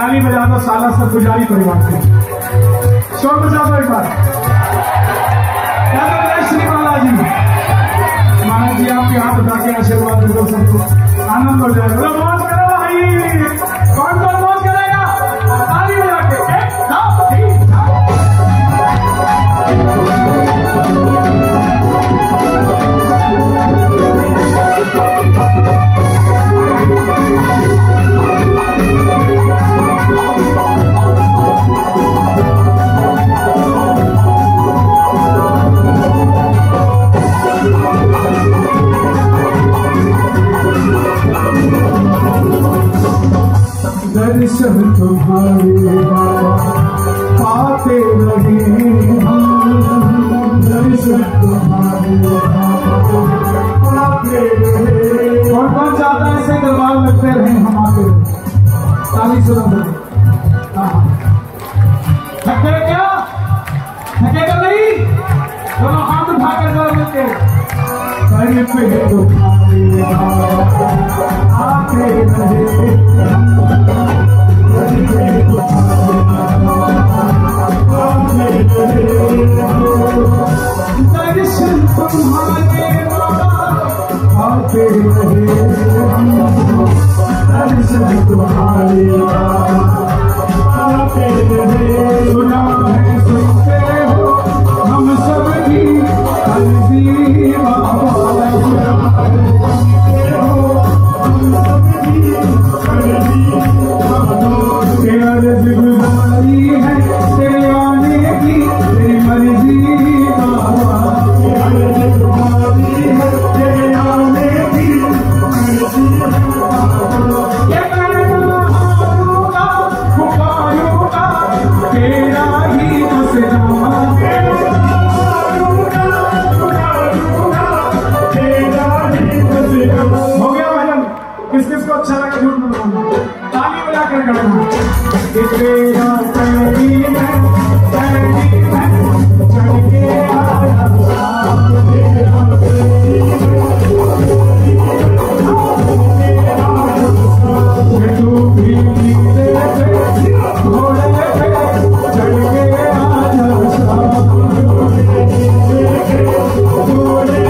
ताली बजा दो साला सब पुजारी परिवार के। शोर बजा दो एक बार। क्या कहते हैं श्री बालाजी महाराज जी, आपके हाथ उठा के आशीर्वाद दे दो सबको, आनंद हो जाएगा। बोलो मौज करो भाई। कौन कौन मौज करेगा? ताली बजा के। दर्शन तुम्हारे पाते रहे हम, दर्शन तुम्हारे पाते रहे। कौन कौन चाहता है ऐसे दरबार लगते रहे हम आते? ताली सुनो। थके क्या? थके तो नहीं? दोनों हाथ उठा कर जोर मिलके सर पे तुम्हारे आते रहे। दर्शन तुम्हारे आते रहे, दर्शन तुम्हारे आते रहे। सुना है सुनते हो हम सब की अर्जी बाबा, गुजारी है तेरे आने की, तेरी मर्जी बाबा, गुजारी है तेरे आने की मर्जी बाबा। ये मैं हारूंगा पुकारूंगा तेरा ही मसला, हो गया भजन। किस किस को अच्छा लगा झूठ में बताना, ताली बजा कर करना। तेरा पैरी में चढ़ के आया, तेरा पैरी में तू भी घोड़े पे चढ़ के आया, घोड़े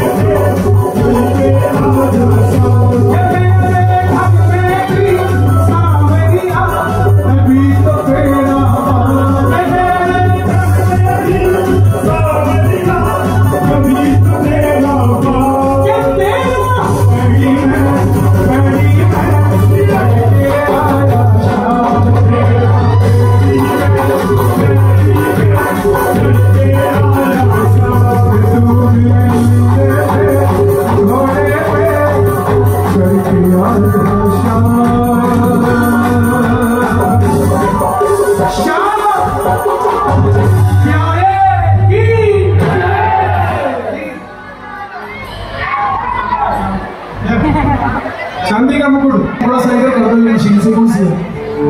चांदी का मुकुट थोड़ा सा इधर कर दो, मशीन से कौन सी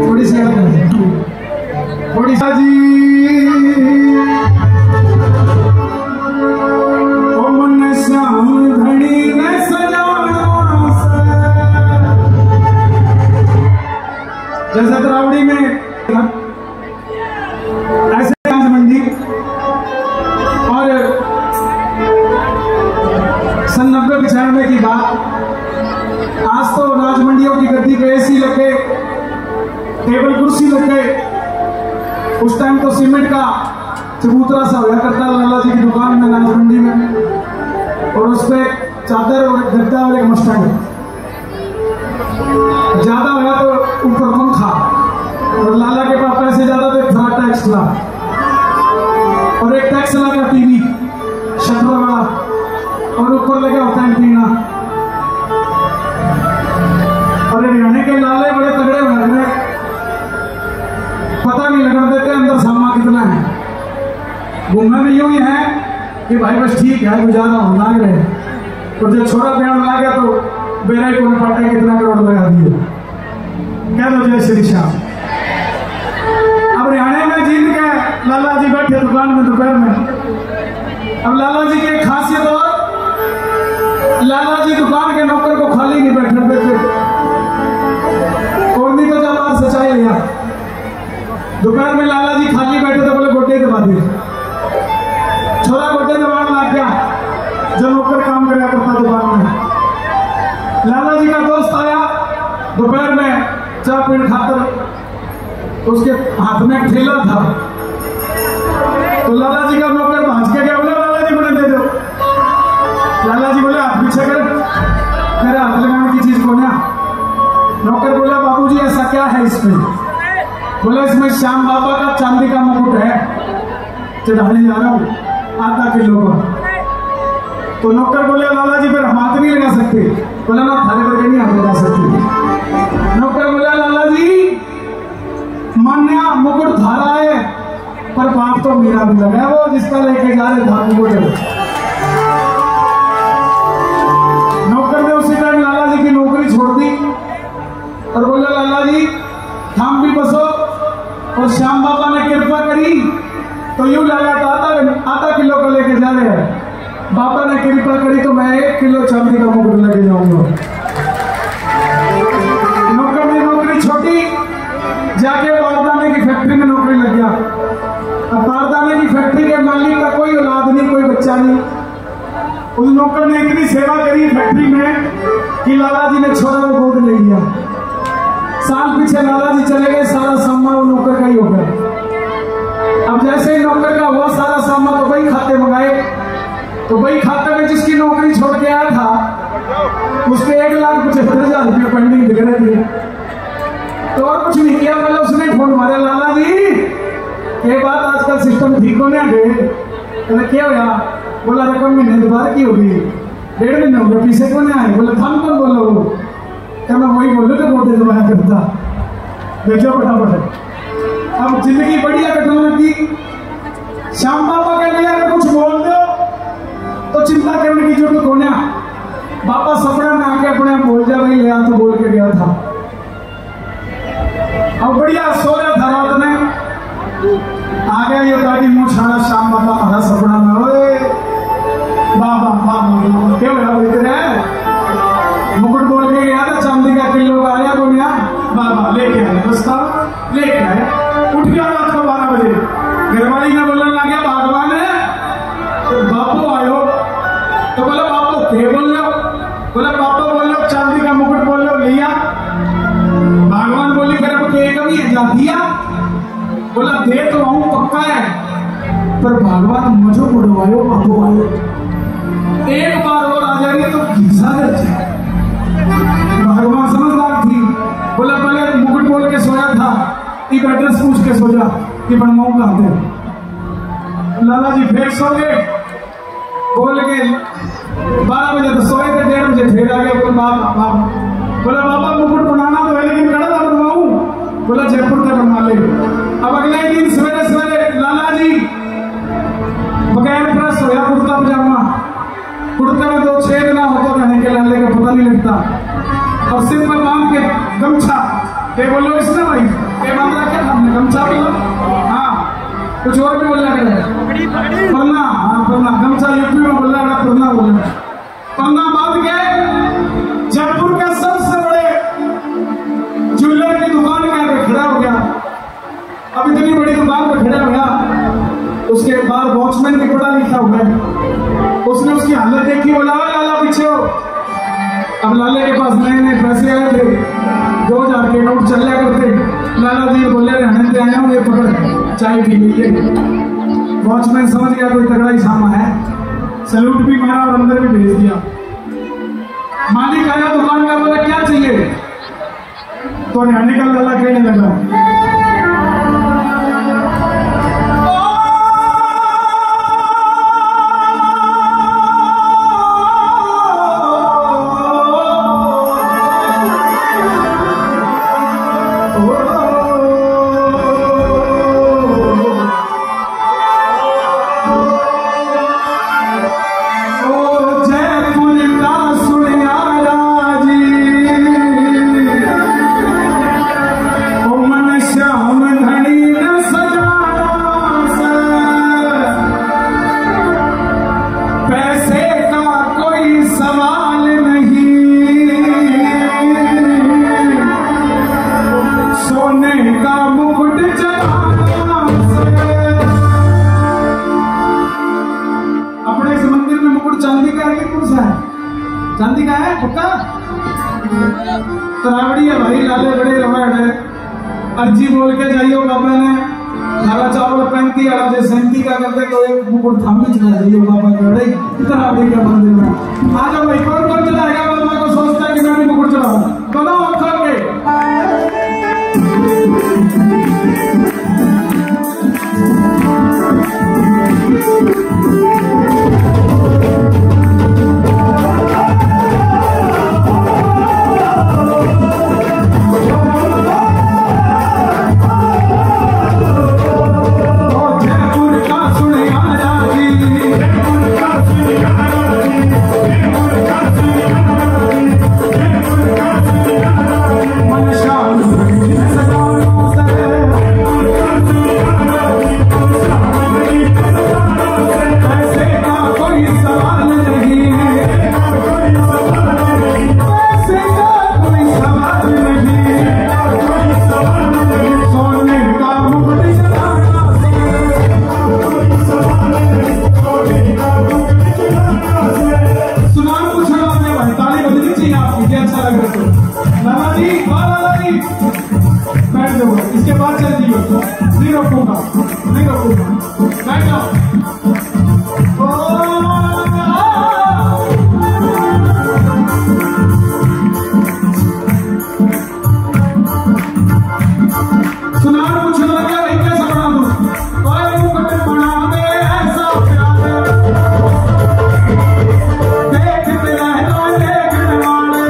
थोड़ी सी थोड़ी सा जी। ओ मन श्याम धनी ने सजाना जैसे द्रावड़ी में ऐसे राजमंडी, और सन 90-95 की बात। आज तो राजमंडियों की गद्दी पे एसी लग गए, टेबल कुर्सी लग गए। उस टाइम तो सीमेंट का चबूतरा सा हुआ करता लाला जी की दुकान में राजमंडी में, और उस पे चादर और गद्दा और एक मस्टैंड। ज्यादा हुआ तो ऊपर पंखा, और लाला के पास पैसे ज्यादा तो फ्राटा एक्स्ट्रा, और एक टैक्स लगा टीवी शटर वाला, और ऊपर लगा होता है एंटीना। और हरियाणा के लाले बड़े तगड़े घर में, पता नहीं लगन देते अंदर सामा कितना है। घूमने में यूं ही है कि भाई बस ठीक है गुजारा हो लाग रहे, और जब छोरा पेड़ ला गया तो बेरा को पाटे कितना करोड़ लगा दिए। क्या दो जय श्री श्याम। अब हरियाणा में जीत के लाला जी बैठे दुकान में दोपहर में। अब लाला जी की एक खासियत और, लाला जी दुकान के नौकर को खाली नहीं बैठने देते, और नहीं तो जब बात सच्चाई लिया दोपहर में लाला जी खाली बैठे थे, बोले गोटे दबा दे। छोरा गोटे दबाने लग गया। जब नौकर काम कराया करता दुकान में, लाला जी का दोस्त आया दोपहर में चाय पीने खाकर, उसके हाथ में एक ठेला था। तो लाला जी का नौकर भांज के गया, बोले लाला जी मुझे दे दो। लाला जी बोले हाथ पीछे कर, मेरे हाथ लगाने की चीज को ना। नौकर बोला बाबूजी ऐसा क्या है इसमें? बोला इसमें श्याम बाबा का चांदी का मुकुट है, चढ़ाने जा रहा हूं आधा किलो का। तो नौकर बोले लाला जी फिर हम हाथ नहीं लगा सकते। बोला ना थाले करके नहीं हाथ लगा सकते। नौकर बोला लाला जी मान्या मुकुट धारा है, पर पाप तो मेरा भी लगा है, वो जिसका लेके जा रहे था मुकुट। नौकर ने उसी टाइम लाला जी की नौकरी छोड़ दी और बोला लाला जी हम भी बसो। और श्याम बाबा ने कृपा करी तो यूं लाला का आधा किलो का लेके जा रहे हैं। बाबा ने कृपा करी तो मैं 1 किलो चांदी का मुकुट लेके जाऊंगा। नौकर ने नौकरी छोटी, जाके बारदाने की फैक्ट्री में नौकरी लग गया। अब बारदाने की फैक्ट्री के मालिक का कोई औलाद नहीं, कोई बच्चा नहीं। उस नौकर ने इतनी सेवा करी फैक्ट्री में कि लाला जी ने छोरा को गोद ले लिया। साल पीछे लाला जी चले गए, सारा सामान नौकर का ही हो गया। अब जैसे ही नौकर का हुआ सारा सामान तो वही खाते मंगाए। तो वही खाते में जिसकी नौकरी छोड़ के आया था उसके 1,75,000 रुपये पेंडिंग दिख रहे थे। तो और कुछ नहीं किया, मतलब उसने फोन मारा लाला जी ये बात आजकल सिस्टम ठीक होने गए। कहते क्या होया? बोला रकम महीने दोबारा की होगी, 1.5 महीने हो गए, पीछे कौन आए? बोले थम कौन बोलो वो? क्या मैं वही बोलूँ तो गोटे दबाया करता। देखो फटाफट अब जिंदगी बढ़िया कटने लगी। श्याम बाबा के लिए अगर कुछ बोल दो तो चिंता करने की जरूरत होने। बाबा सपना में आके अपने बोल जा भाई ले तो बोल के गया था। अब बढ़िया सो रहा था रात में, आ गया ये गाड़ी मुंह छाड़ा श्याम बाबा हरा सपना में। ओए बाबा बाबा क्यों मुकुट बोल के गया था, चांदी का किलो का आया बोलिया बाबा लेके आया, प्रस्ताव लेके आया। उठ गया रात को 12 बजे, घरवाली ने बोलने लगा भगवान है तो बापू आयो। तो बोला बापू के बोल लो? बोला बापू बोल लो चांदी का मुकुट बोल लो लिया। भगवान बोली फिर अब के कभी जा दिया? बोला दे तो हूं पक्का है, पर भगवान मुझे बुढ़वायो बापू आयो। एक बार और आ जाएगी तो घिसा कर जाए। भगवान समझदार थी, बोला पहले मुकुट बोल के सोया था, एक एड्रेस पूछ के सो जा कि बनवाऊ कहां थे। लाला जी फिर सो गए, बोल के 12 बजे तो सोए थे, 1:30 बजे फिर आ गए। बोला बाबा मुकुट बनाना तो है लेकिन कड़ा था बनवाऊ? बोला जयपुर से बनवा ले। अब अगले दिन सवेरे सवेरे लाला जी बगैर प्रेस होया, कुर्ता पजामा, कुर्ते में 2 छेद ना होता रहने के लाले का पता नहीं लगता, और सिर में बांध के गमछा के बोलो इसने भाई ये बांध रखा था हमने गमछा बोलो। हाँ कुछ और भी बोलना है पन्ना। हाँ पन्ना, गमछा यूपी में बोलना है, पन्ना बोलना है। पन्ना बांध के जयपुर के सबसे बड़े ज्वेलर की दुकान में आकर खड़ा हो गया। अब इतनी बड़ी दुकान पर खड़ा हो गया, उसके बाहर वॉचमैन भी पढ़ा लिखा हुआ है। उसने उसकी हालत देखी, बोला लाला पीछे हो। अब लाले के पास नए नए पैसे आए थे, 2000 के नोट चल रहा करते। लाला जी बोले रहने दे आया हूँ, ये पकड़ चाय पी लीजिए। वॉचमैन समझ गया कोई तगड़ा ही सामा है, सैल्यूट भी मारा और अंदर भी भेज दिया। मालिक आया दुकान का, बोला क्या चाहिए? तो रहने का लाला कहने लगा का है पक्का तरावड़ी है भाई लाले बड़े रवाड़ है अर्जी बोल के जाइयो बाबा ने खाला चावल 35 वाला जो 37 का करते तो एक मुकुट थामी चला जाइयो बाबा के बड़े तरावड़ी के मंदिर में आ जाओ भाई कौन चलाएगा बाबा को सोचता है कि मैं भी मुकुट चलाऊं दोनों हाथ खोल के इसके बाद चल दियो नहीं रोकूंगा बैठ जाओ सुनार पूछने लगा भाई कैसा बना दूं मुकुट बना दे ऐसा प्यार देखते रहना देखने वाले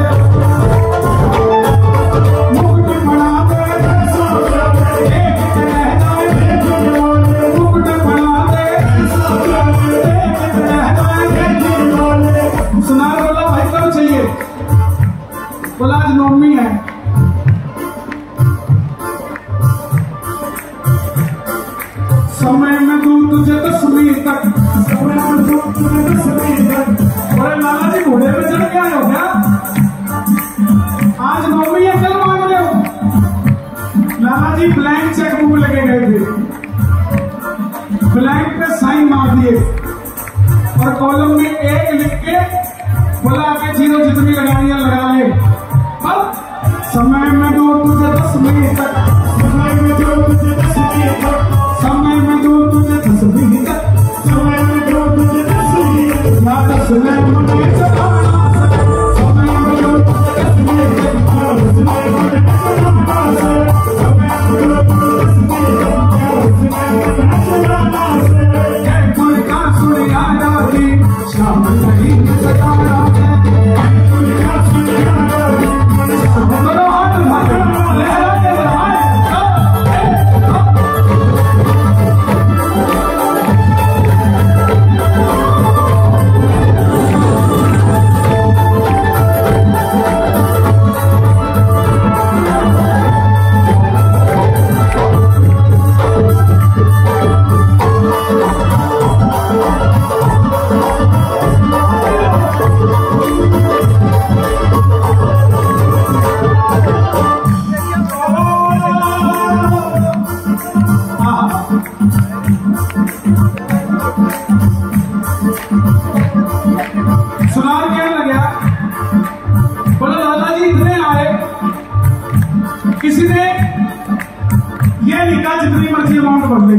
मुकुट बना दे ऐसा प्यार देखते रहना देखने वाले मुकुट बना दे ऐसा प्यार देखते रहना देखने वाले सुनार बोला भाई कब चाहिए बोला आज नवमी है समय में दूं तुझे 10वीं तक समय में दूं तुझे 10वीं तक बोले लाला जी घोड़े पे चढ़ के आए हो क्या आज 9वीं है कल मांग रहे हो लाला जी ब्लैंक चेक बुक लेके गए थे ब्लैंक पे साइन मार दिए और कॉलम में 1 लिख के बोला आगे जीरो जितनी लगानी है लगा ले अब समय में दूं तुझे 10वीं तक समय में दूं तुझे 10वीं तक समय में दो तुझे 10वीं तक समय में दो तुझे 10वीं या 10 में मुझे चढ़ाना समय में दो तुझे 10वीं तक समय में मुझे चढ़ाना समय में दो तुझे 10वीं तक चढ़ाना ये कोई का सुनी आ जाती शाम नहीं सताना है कोई का सुनी आ जाती करो हाथ ले सुनार क्या लगा बोला दादा जी इतने आए किसी ने ये लिखा जितनी मर्जी अमाउंट भर ली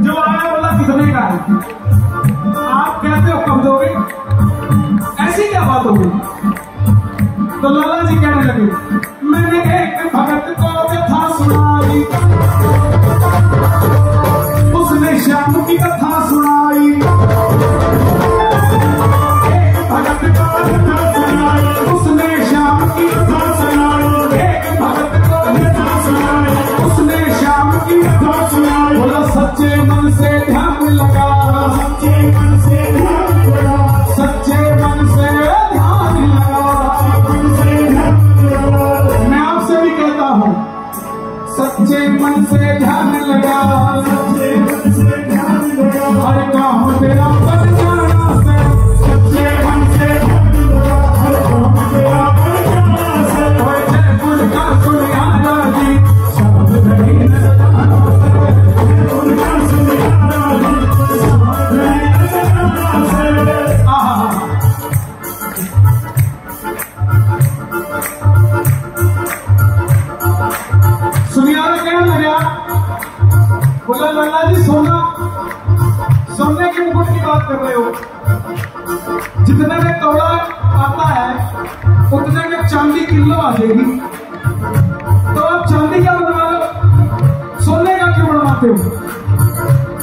जो आया बोला कितने का है आप कहते हो कब दोगे ऐसी क्या बात होगी तो लाला जी कहने लगे मैंने एक भगत को कथा सुनाई उसने श्याम की कथा सुनाई एक भगत को कथा सुनाई उसने श्याम की कथा सुनाई एक भगत को कथा सुनाई उसने श्याम की कथा सुनाई बोला सच्चे मन से ध्यान लगा सच्चे मन से ध्यान लगा सच्चे मन से ध्यान लगा मैं आपसे भी कहता हूँ सच्चे मन से ध्यान लगा सच्चे मन से ध्यान लगा हर काम तेरा बन जाना से सच्चे मन से ध्यान लगा हर काम तेरा बन जाना से ओए जयपुर का सुनियारा जी शब्द नहीं नजराना से जयपुर का सुनियारा जी शब्द नहीं नजराना से बोला लाला जी सोना, सोने के मुकुट की बात कर रहे हो, जितने में तोड़ा आता है उतने में चांदी किलो आ जाएगी, तो आप चांदी का बनवा लो, सोने का क्यों बनवाते हो?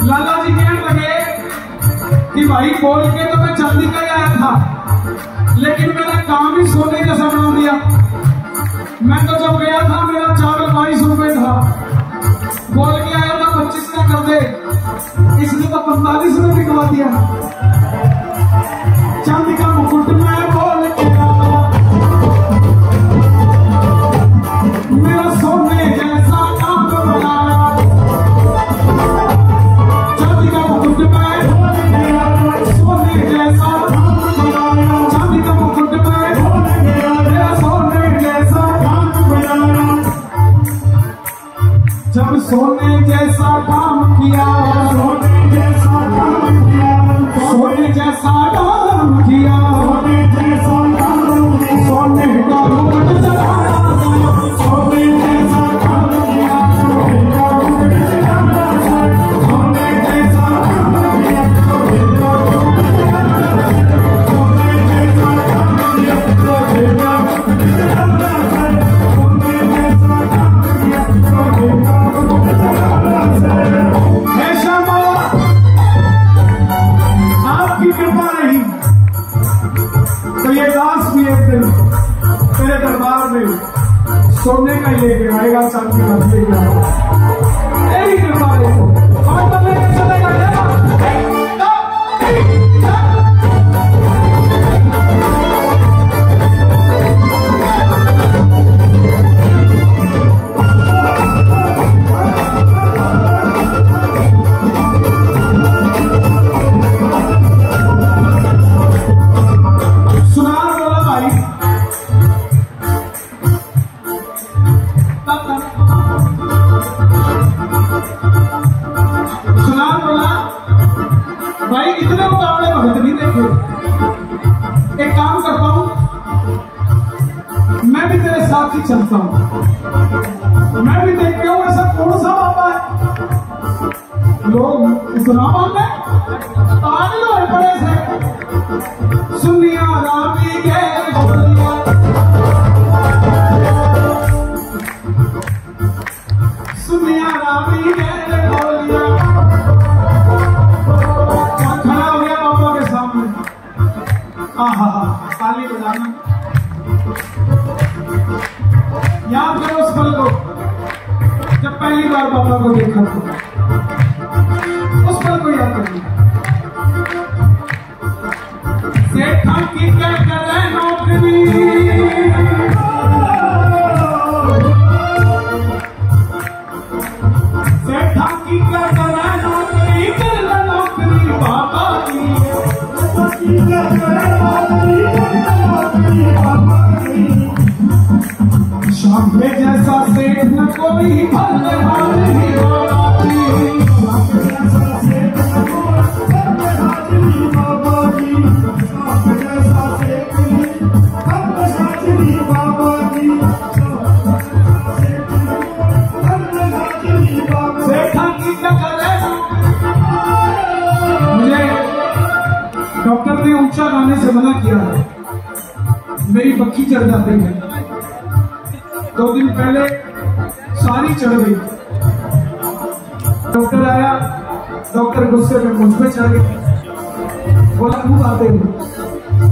लाला जी कहने लगे कि भाई बोल के तो मैं चांदी का ही आया था, लेकिन मैंने काम ही सोने जैसा बना दिया। मैं तो जब गया था मेरा चावल 22 रुपए था, बोल के आया था 25 का कर दे, इसने तो 45 में बिकवा दिया। चांदी का मुकुट मैं बोल के मेरा सोने जैसा काम बनाया, चांदी का मुकुट मैं सोने जैसा, चांदी का मुकुट मैं मेरा सोने जैसा काम बनाया। जब सोने जैसा काम किया, सोने जैसा काम किया, सोने जैसा काम किया, सोने जैसा काम किया, सोने का मुकुट चढ़ाया, सोने जैसा काम किया, सोने का मुकुट चढ़ाया, सोने जैसा काम किया, सोने का मुकुट चढ़ाया, सोने जैसा काम किया, सोने का मुकुट चढ़ाया, सोने जैसा काम किया, सोने का मुकुट चढ़ाया। हे श्यामा, आपकी कृपा रही तो ये दास भी एक दिन तेरे दरबार में सोने का ही लेके आएगा, चांदी का लेके आएगा। यही कृपा रही और तो लेके चलेगा। भाई इतने मुकाबले भगत नहीं देखे, एक काम करता हूं, मैं भी तेरे साथ ही चलता हूं, मैं भी देखता हूं ऐसा कौन सा बाबा है लोग इतना मानते हैं। आज लोग बड़े से सुनिया रामी के सुनिया रामी के बोलिया, खड़ा हो गया बाबा के सामने। आहा ताली बजाना, याद करो उस पल को जब पहली बार बाबा को देखा था, उस पल को याद करो। सेठा की क्या करे नौकरी, सेठा की क्या करे नौकरी, कर ला नौकरी बाबा की, क्या करे नौकरी, कर ला नौकरी बाबा की। शाम में जैसा सेठ न कोई, भले हाजिरी बाबा की, शाम में जैसा सेठ न कोई, भले हाजिरी बाबा की, शाम में जैसा सेठ न भले हाजिरी बाबा की, भले हाजिरी बाबा। सेठा की क्या करे, मुझे डॉक्टर ने ऊंचा गाने से मना किया, मेरी बक्की चढ़ जाती है। 2 दिन पहले सारी चढ़ गई, डॉक्टर आया, डॉक्टर गुस्से में मुझ पे चढ़ गया, बोला क्यों आते हो?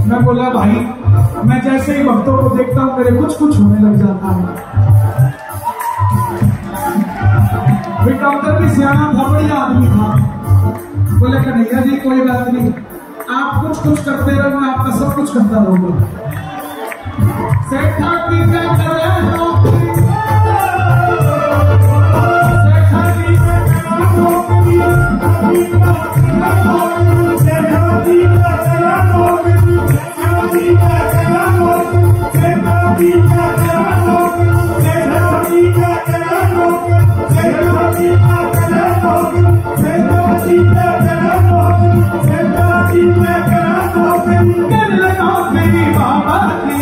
मैं बोला भाई मैं जैसे ही भक्तों को देखता हूं मेरे कुछ कुछ होने लग जाता है। डॉक्टर भी सियाना था, बढ़िया आदमी था, बोले कन्हैया जी कोई बात नहीं, आप कुछ कुछ करते रहो, मैं आपका सब कुछ करता रहूंगा। सेठा की क्या करे नौकरी, सेठा की क्या करे नौकरी, सेठा की क्या करे नौकरी, सेठा की क्या करे नौकरी, सेठा की क्या करे नौकरी, सेठा की क्या करे नौकरी, सेठा की क्या करे नौकरी, सेठा की क्या करे नौकरी, सेठा की क्या करे नौकरी, कर ला नौकरी बाबा की,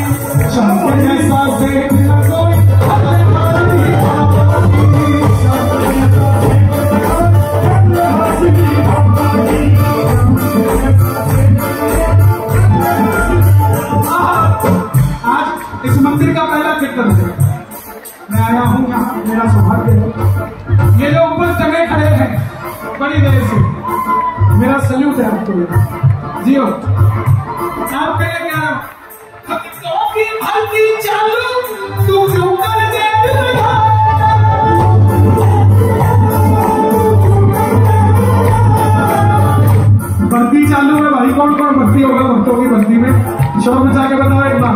शाम जैसा सेठ न कोई। ताली दे से मेरा सल्यूट है आपको। जियो आपके लिए क्या की भर्ती चालू तू क्यों कर दे भर्ती चालू है भाई। कौन कौन भर्ती होगा भक्तों की भर्ती में? शोर मचा के बताओ एक बार।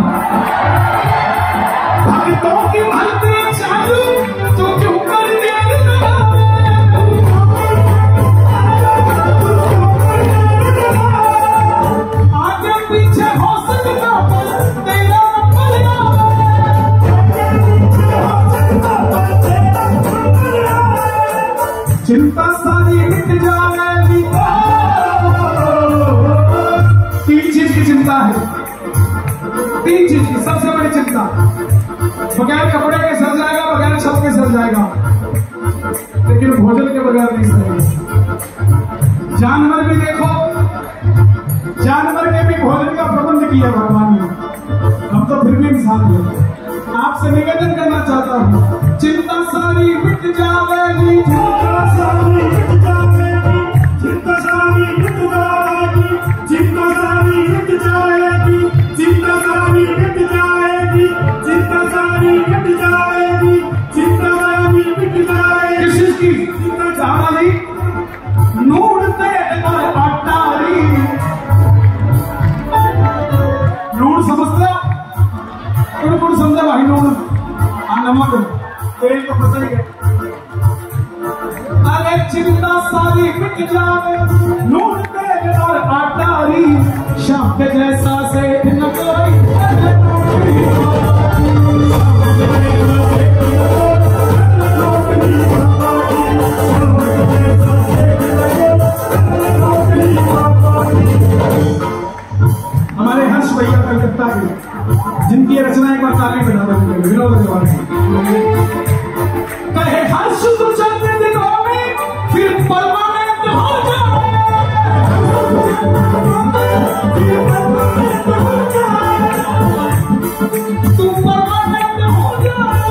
भक्तों की भर्ती चालू तू क्यों कर दे आगे पीछे हो सकता तेरा चिंता सारी मिट जाएगी। तीन चीज की चिंता है, तीन चीज की सबसे बड़ी चिंता। बगैर कपड़े के सर जाएगा, बगैर छत के सर जाएगा, लेकिन भोजन के बगैर नहीं सरेगा। जानवर भी देखो, जानवर के भी भोजन का प्रबंध किया भगवान ने। हम तो फिर भी इंसान हैं। आपसे निवेदन करना चाहता हूँ, चिंता सारी मिट जाएगी, चिंता सारी मिट जाएगी, चिंता सारी मिट जाएगी, चिंता सारी मिट जाएगी, चिंता सारी मिट जाएगी, चिंता सारी मिट जाएगी, चिंता सारी मिट जाएगी। किस चीज की चिंता चाहा नहीं? नून तेल और अटारी। नून समझते हो? कौन समझा भाई? नून नमक तेल तो पता ही है। अरे चिंता सारी मिट जाए, नून तेल और आटारी, शाम के जैसा सेठ न कोई। हमारे हर्ष भैया कलकत्ता के, जिनकी रचना एक बार ताली बजा रहे विनोद तिवारी कहे हर्ष तो चलते दिनों में फिर परमानेंट हो जाए। तुम परमानेंट हो जाए।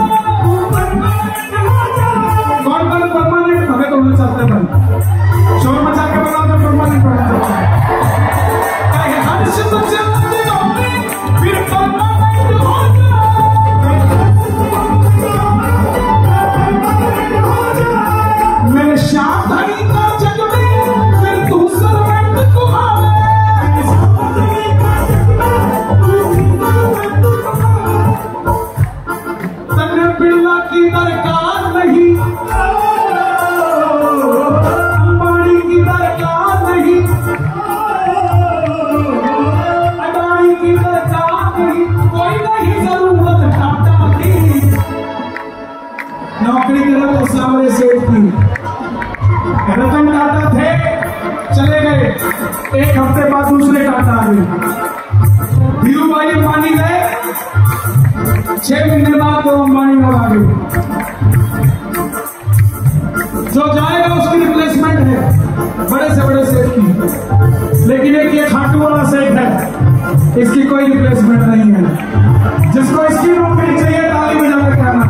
कौन कौन परमानेंट हमें तो मिल सकते हैं? शोर मचा के बताओ तो परमानेंट होना चाहता है। कहे हर्ष तो चलते दिनों में फिर परमानेंट हो जाए। मेरे श्याम धनी का जग में फिर तू सर्वेंट तुम्हारे। तन्ने बिरला की दरकार नहीं, अंबानी की दरकार नहीं, अडानी की दरकार नहीं, कोई नहीं जरूरत टाटा की। नौकरी करो तो सामने सेठ की। रतन टाटा थे, चले गए, एक हफ्ते बाद दूसरे टाटा आ गए। धीरू भाई अंबानी गए, 6 महीने बाद तो अंबानी और आ गए। जो जाएगा उसकी रिप्लेसमेंट है बड़े से बड़े सेठ की, लेकिन एक ये खाटू वाला सेठ है, इसकी कोई रिप्लेसमेंट नहीं है। जिसको इसकी नौकरी चाहिए ताली बजा के कहना।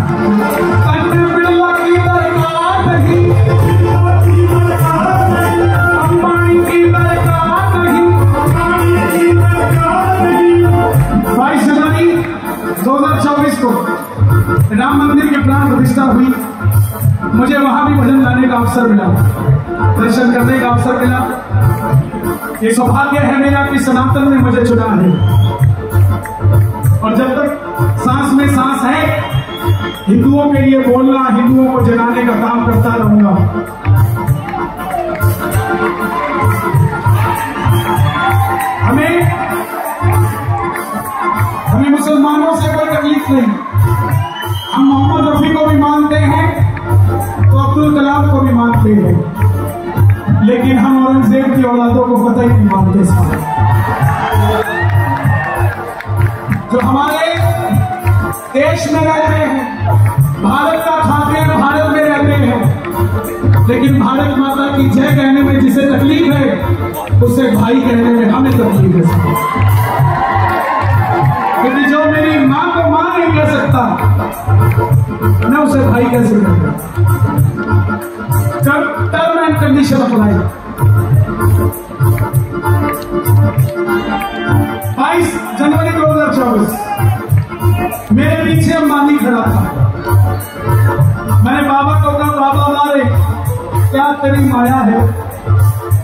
बिरला की दरकार नहीं, अंबानी की दरकार नहीं, 22 जनवरी 2024 को राम मंदिर के प्राण प्रतिष्ठा हुई। मुझे वहां भी भजन गाने का अवसर मिला, दर्शन करने का अवसर मिला। ये सौभाग्य है मेरा कि सनातन ने मुझे चुना है, और जब तक सांस में सांस है हिंदुओं के लिए बोलना, हिंदुओं को जगाने का काम करता रहूंगा। हमें मुसलमानों से कोई तकलीफ नहीं। हम मोहम्मद रफी को भी मानते हैं तो अब्दुल कलाम को भी मानते हैं, लेकिन हम औरंगजेब की औलादों को पता ही नहीं मानते साहब। जो हमारे देश में रहते हैं, भारत का खाते हैं, भारत में रहते हैं, लेकिन भारत माता की जय कहने में जिसे तकलीफ है उसे भाई कहने में हमें तकलीफ है। क्योंकि जो मेरी माँ को माँ नहीं कह सकता, मैं उसे भाई कैसे कहूंगा? Term and condition apply. 22 जनवरी 2024 मेरे पीछे अंबानी खड़ा था। मैंने बाबा को कहा, बाबा हमारे क्या तेरी माया है।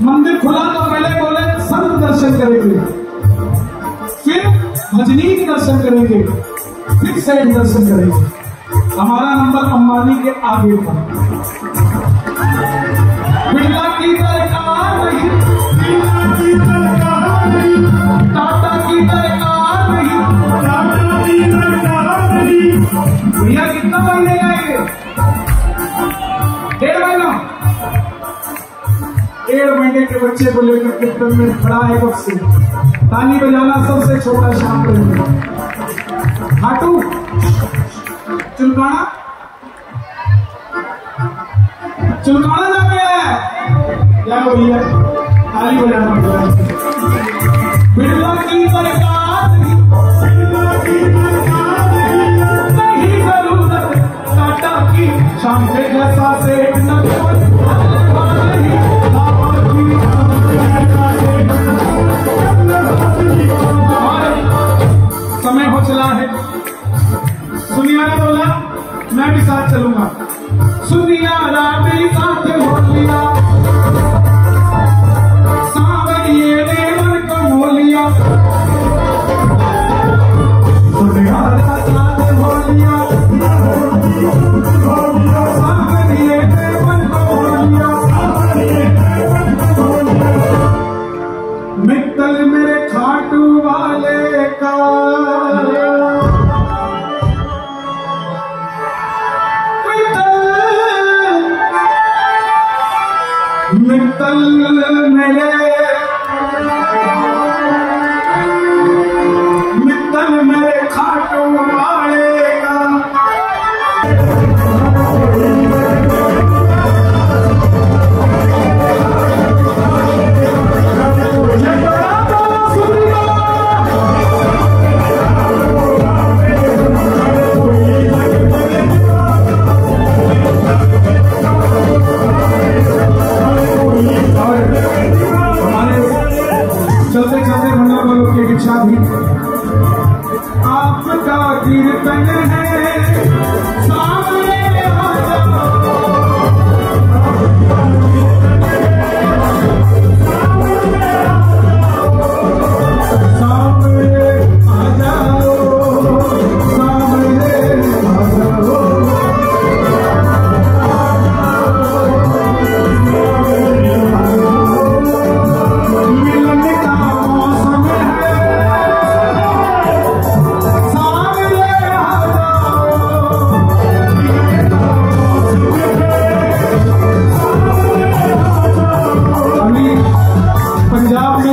मंदिर खुला तो पहले बोले संत दर्शन करेंगे, फिर भजनी दर्शन करेंगे, फिर सेठ दर्शन करेंगे। हमारा नंबर अंबानी के आगे था। बिरला की दरकार नहीं, टाटा की दरकार नहीं, भैया कितना महीने का ये 1.5 महीना, 1.5 महीने के बच्चे को लेकर कीर्तन में खड़ा है। वक्त से ताली बजाना सबसे छोटा शाम को हाटू चुलकाना चुलकाना जाके है क्या भैया ताली बजाना। बिरला की सरकार नहीं जरूरत टाटा की, शाम के जैसा सेठ न समय हो चला है। सुनिया ने बोला मैं भी साथ चलूंगा। सुनिया मेरी साथ हो लिया, सांवरिये ने मन को मोह लिया। सुनिया साथ हो लिया, सांवरिये ने मन को मोह लिया। मित्तल मेरे खाटू वाले का, मित्तल मेरे खाटू वाले का। चलते चलते भंडार वालों की इच्छा थी, आपका कीर्तन है सामने आ जाओ, सामने आ जाओ, सामने आ जाओ।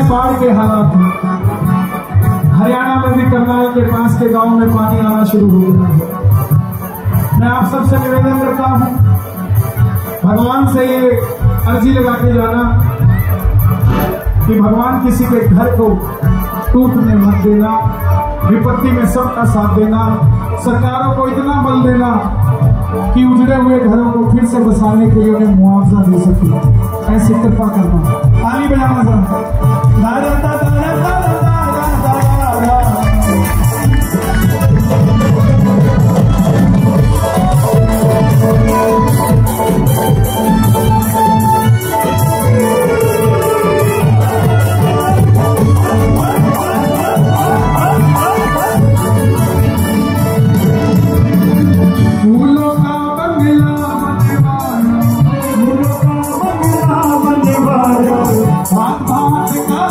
बाढ़ के हालात हैं, हरियाणा में भी करनाल के पास के गांव में पानी आना शुरू हो गया है। मैं आप सबसे निवेदन करता हूं, भगवान से ये अर्जी लगा के जाना कि भगवान किसी के घर को टूटने मत देना, विपत्ति में सबका साथ देना, सरकारों को इतना बल देना कि उजड़े हुए घरों को फिर से बसाने के लिए उन्हें मुआवजा दे सके, ऐसी कृपा करना। ताली बजाना जरा। फूलों का बंगला बनवाना, भात भात का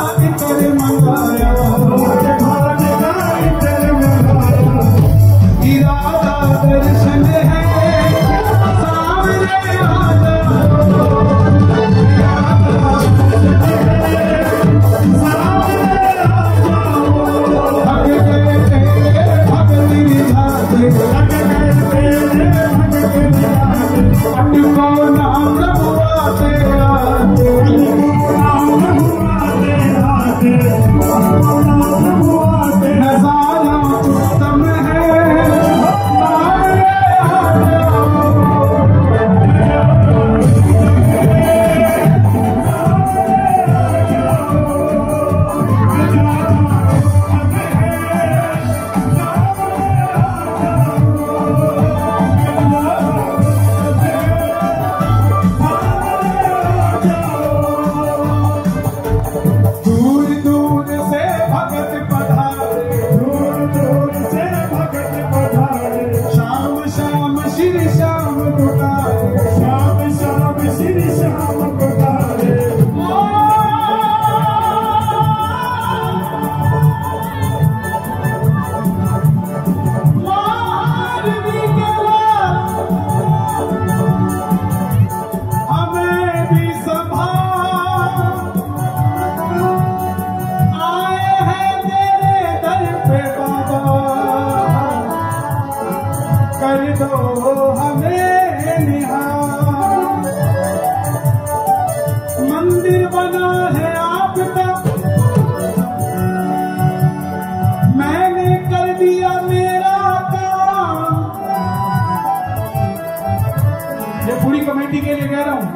हूं,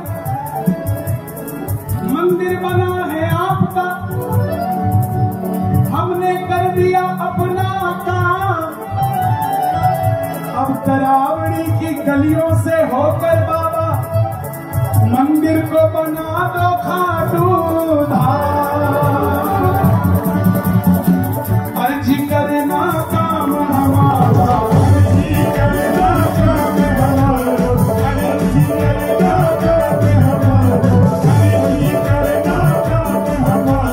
मंदिर बना है आपका, हमने कर दिया अपना काम। अब तरावड़ी की गलियों से होकर बाबा मंदिर को बना दो खाटू धाम। अर्जी करना काम हमारा, अर्जी करना काम हमारा, अर्जी करना काम हमारा,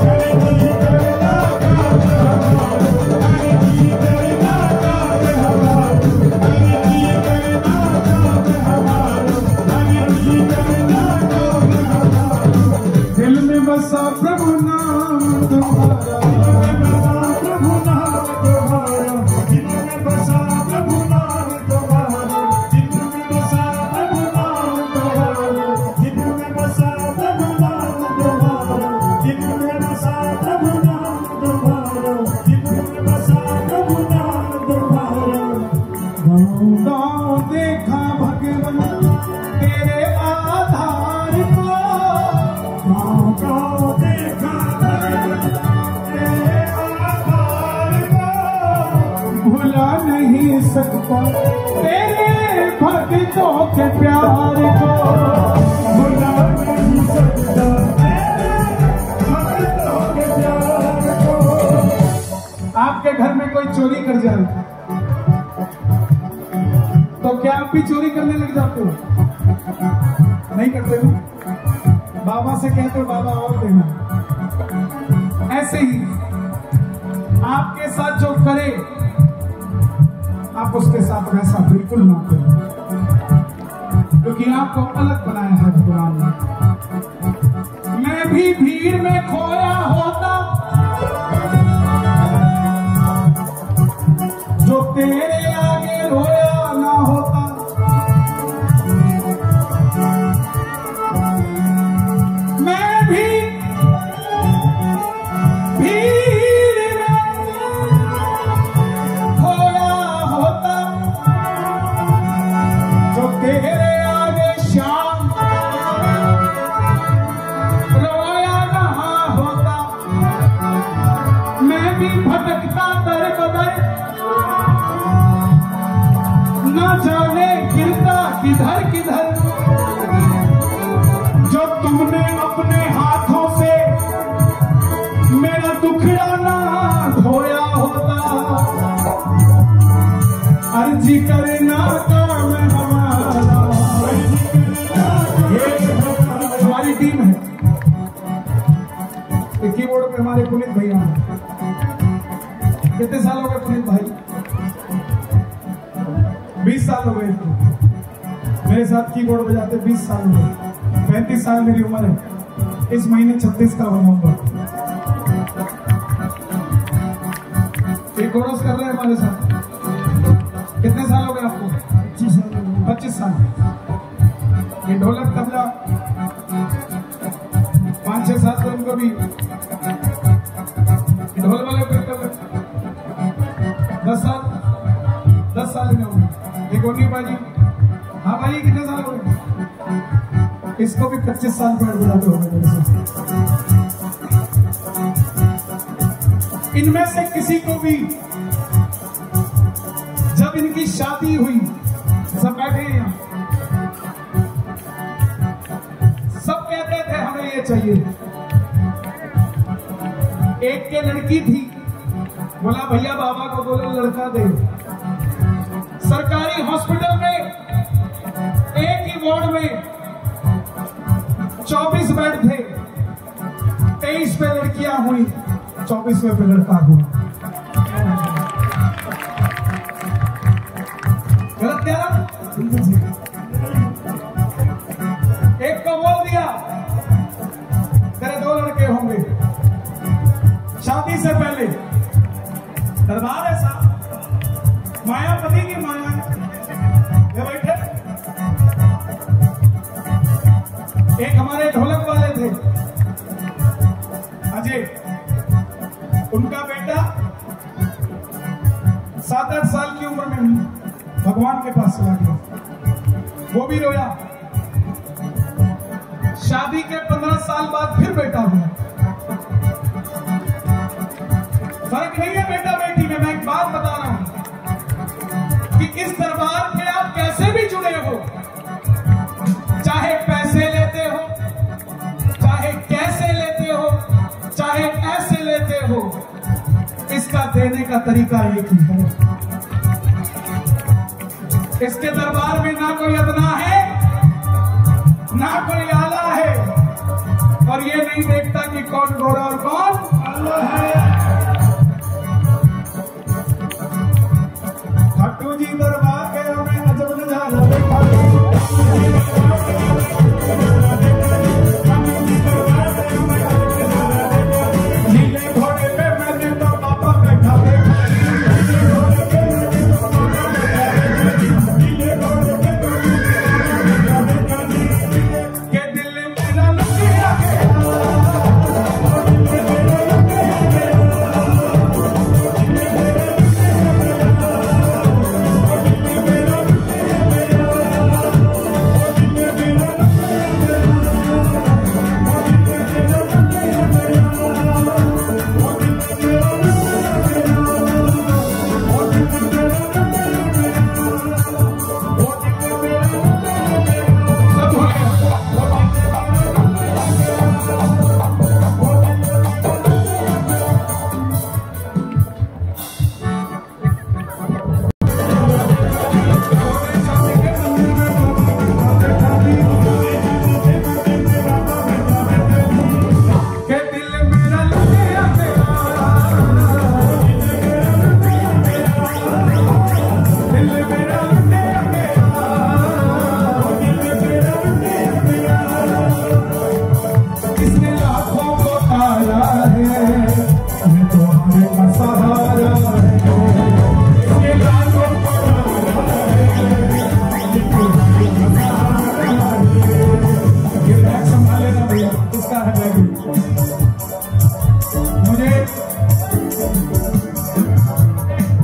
अर्जी करना काम हमारा, अर्जी करना काम हमारा, अर्जी करना काम हमारा, अर्जी करना काम हमारा, अर्जी करना काम हमारा। दिल में बसा प्रभु नाम तुम्हारा, प्रभु नाम तुम्हारा, दिल में बसा प्रभु नाम तुम्हारा, दिल में बसा प्रभु नाम तुम्हारा, दिल में बसा प्रभु नाम तुम्हारा, दिल में बसा प्रभु नाम तुम्हारा, दिल में बसा प्रभु नाम तुम्हारा। गाँव देखा भगवान तेरे आधार को, गाँव देखा भगवान तेरे आधार को, भुला नहीं सकता तेरे भक्तों के प्यार को, भुला नहीं सकता तेरे भक्तों के प्यार को। आपके घर में कोई चोरी कर जाए तो क्या आप भी चोरी करने लग जाते हो? नहीं करते हो? बाबा से कहते हो बाबा और देना। ऐसे ही आपके साथ जो करे आप उसके साथ वैसा बिल्कुल ना करें, क्योंकि आपको अलग बनाया है भगवान ने। मैं भी भीड़ में खोया होता जो तेरे आगे रोया ना होता। मैं भी भीड़ में खोया होता जो तेरे आगे श्याम रोया ना होता। मैं भी भटकता दर बदर, ना जाने गिरता किधर किधर, जो तुमने अपने हाथों से मेरा दुखड़ा ना धोया होता। अर्जी करना काम हमारा, ये हमारी टीम है। कीबोर्ड पे हमारे पुनीत भैया हैं। कितने साल हो गए पुनीत भाई? 20 साल हो गए मेरे साथ कीबोर्ड बजाते, 20 साल हो गए। 35 साल मेरी उम्र है, इस महीने 36 का बनाऊंगा। एक कोरस कर रहे हैं हमारे साथ। कितने साल हो गए आपको? 25 साल। ये ढोलक तबला 5-6 साल तो उनको भी ढोल वाले करते हुए 10 साल में होंगे। एक ओनी बाजी, हाँ भाई कितने साल हो गए? इसको भी 25 साल पर बुलाते हो मेरे से। इनमें से किसी को भी जब इनकी शादी हुई, सब बैठे हैं यहाँ, सब कहते थे हमें ये चाहिए। एक के लड़की थी, बोला भैया बाबा को बोलो लड़का दे। सरकारी हॉस्पिटल में एक ही वार्ड में 24 बेड थे, 23 पे लड़कियां हुई, 24वें पे लड़का हुआ। गलत क्या? एक को बोल दिया तेरे 2 लड़के होंगे। शादी से पहले दरबार ऐसा, मायापति की माया ये बैठे। एक हमारे ढोलक वाले थे अजय, उनका बेटा 7-8 साल की उम्र में भगवान के पास चला गया। वो भी रोया, शादी के 15 साल बाद फिर बेटा हुआ। फर्क नहीं है बेटा बेटी में। मैं एक बात बता रहा हूं कि इस दरबार में आप कैसे भी जुड़े हो, चाहे पैसे लेते हो, चाहे कैसे लेते हो, चाहे ऐसे लेते हो, इसका देने का तरीका एक ही है। इसके दरबार में ना कोई अदना है, ना कोई आला है, और ये नहीं देखता कि कौन गोरा और कौन अल्लाह है। खाटू जी दरबार के हमें अजब नजारा देखा। नीले घोड़े पे मैंने तो पापा बैठा देखा।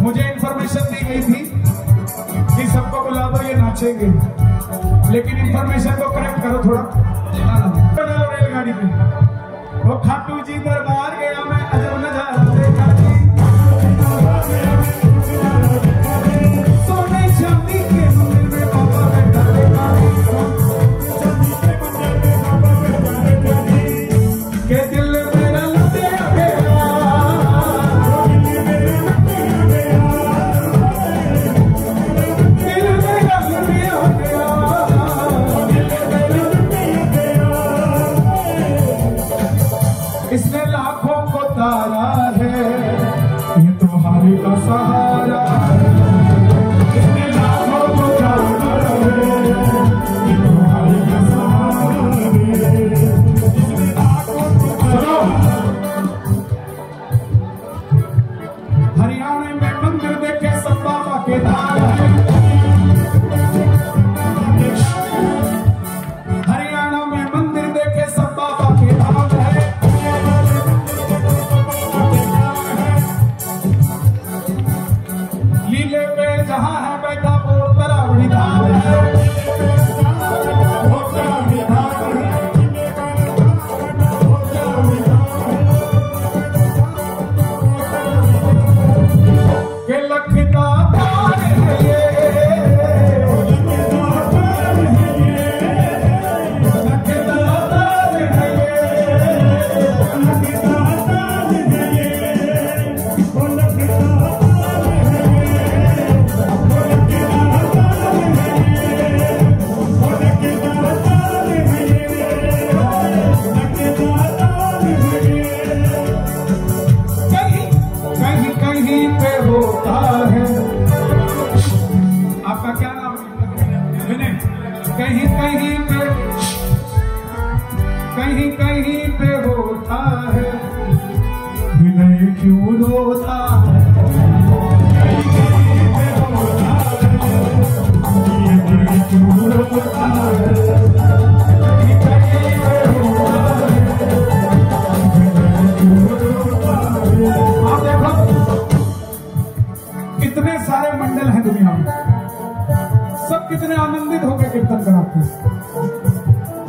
मुझे इंफॉर्मेशन दी गई थी कि सबको बुला दो, ये नाचेंगे, लेकिन इंफॉर्मेशन को करेक्ट करो थोड़ा। रेलगाड़ी पे वो खाटू जी दरबार गया, मैं अजब नजारा देखा। सोने चांदी के मंदिर में पापा बैठा देखा। के दिल मेरा लुटे गया, दिल मेरा लुटे गया। इसने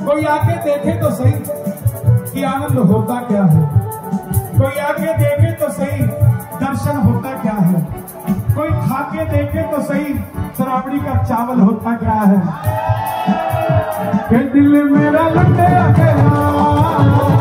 कोई आके देखे तो सही कि आनंद होता क्या है, कोई आके देखे तो सही दर्शन होता क्या है, कोई खाके देखे तो सही श्रावणी का चावल होता क्या है। के दिल मेरा लगे अकेला